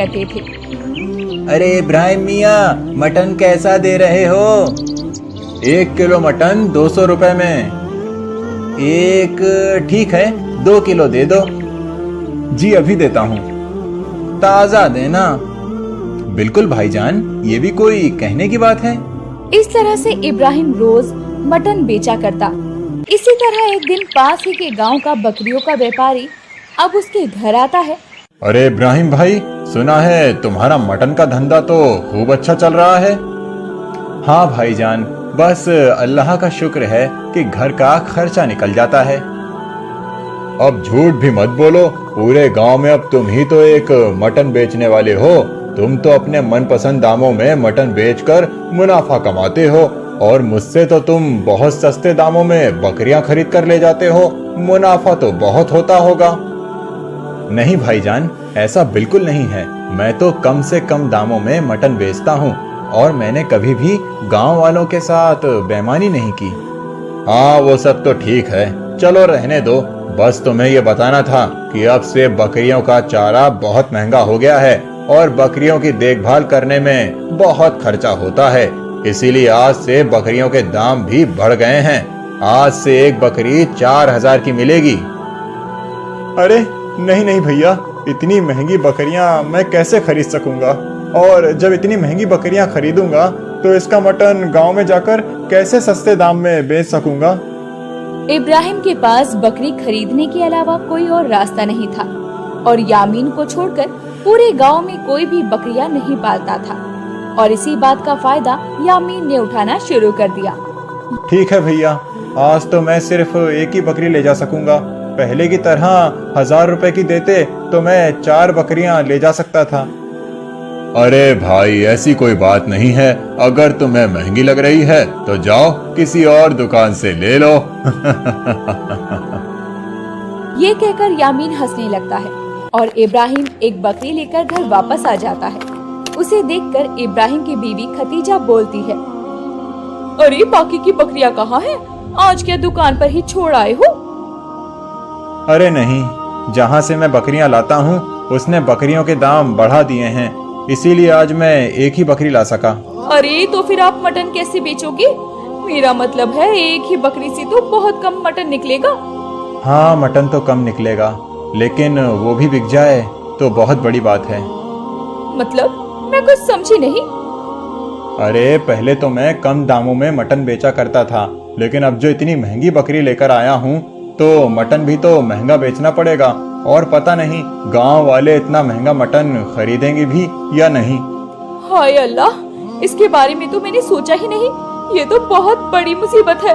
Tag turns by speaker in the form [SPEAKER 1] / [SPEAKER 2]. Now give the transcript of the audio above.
[SPEAKER 1] करते थे।
[SPEAKER 2] अरे इब्राहिम मियाँ, मटन कैसा दे रहे हो? 1 किलो मटन 200 रुपए में। ठीक है, 2 किलो दे दो। जी अभी देता हूँ। ताजा देना। बिल्कुल भाईजान, ये भी कोई कहने की बात है।
[SPEAKER 1] इस तरह से इब्राहिम रोज मटन बेचा करता। इसी तरह एक दिन पास ही के गांव का बकरियों का व्यापारी अब उसके घर आता है।
[SPEAKER 2] अरे इब्राहिम भाई, सुना है तुम्हारा मटन का धंधा तो खूब अच्छा चल रहा है। हाँ भाईजान, बस अल्लाह का शुक्र है कि घर का खर्चा निकल जाता है। अब झूठ भी मत बोलो, पूरे गांव में अब तुम ही तो एक मटन बेचने वाले हो। तुम तो अपने मनपसंद दामों में मटन बेचकर मुनाफा कमाते हो और मुझसे तो तुम बहुत सस्ते दामों में बकरियां खरीद कर ले जाते हो। मुनाफा तो बहुत होता होगा। नहीं भाईजान, ऐसा बिल्कुल नहीं है। मैं तो कम से कम दामों में मटन बेचता हूँ और मैंने कभी भी गांव वालों के साथ बेईमानी नहीं की। हाँ वो सब तो ठीक है, चलो रहने दो। बस तुम्हें ये बताना था कि अब से बकरियों का चारा बहुत महंगा हो गया है और बकरियों की देखभाल करने में बहुत खर्चा होता है। इसीलिए आज से बकरियों के दाम भी बढ़ गए हैं। आज से एक बकरी 4000 की मिलेगी। अरे नहीं नहीं भैया, इतनी महंगी बकरियां मैं कैसे खरीद सकूंगा? और जब इतनी महंगी बकरियां खरीदूंगा तो इसका मटन गांव में जाकर कैसे सस्ते दाम में बेच सकूंगा?
[SPEAKER 1] इब्राहिम के पास बकरी खरीदने के अलावा कोई और रास्ता नहीं था और यामीन को छोड़कर पूरे गांव में कोई भी बकरियां नहीं पालता था और इसी बात का फायदा यामीन ने उठाना शुरू कर दिया।
[SPEAKER 2] ठीक है भैया, आज तो मैं सिर्फ एक ही बकरी ले जा सकूंगा। पहले की तरह 1000 रुपए की देते तो मैं 4 बकरियां ले जा सकता था। अरे भाई, ऐसी कोई बात नहीं है। अगर तुम्हें महंगी लग रही है तो जाओ किसी और दुकान से ले लो।
[SPEAKER 1] ये कहकर यामीन हंसने लगता है और इब्राहिम एक बकरी लेकर घर वापस आ जाता है। उसे देखकर इब्राहिम की बीवी खतीजा बोलती है, अरे बाकी की बकरियां कहाँ हैं? आज क्या दुकान पर ही छोड़ आए हो?
[SPEAKER 2] अरे नहीं, जहाँ से मैं बकरियां लाता हूँ उसने बकरियों के दाम बढ़ा दिए हैं, इसीलिए आज मैं एक ही बकरी ला सका।
[SPEAKER 1] अरे तो फिर आप मटन कैसे बेचोगे? मेरा मतलब है एक ही बकरी से तो बहुत कम मटन निकलेगा।
[SPEAKER 2] हाँ मटन तो कम निकलेगा, लेकिन वो भी बिक जाए तो बहुत बड़ी बात है।
[SPEAKER 1] मतलब मैं कुछ समझी नहीं।
[SPEAKER 2] अरे पहले तो मैं कम दामों में मटन बेचा करता था, लेकिन अब जो इतनी महंगी बकरी लेकर आया हूँ तो मटन भी तो महंगा बेचना पड़ेगा और पता नहीं गांव वाले इतना महंगा मटन खरीदेंगे भी या नहीं।
[SPEAKER 1] हाय अल्लाह, इसके बारे में तो मैंने सोचा ही नहीं। ये तो बहुत बड़ी मुसीबत है।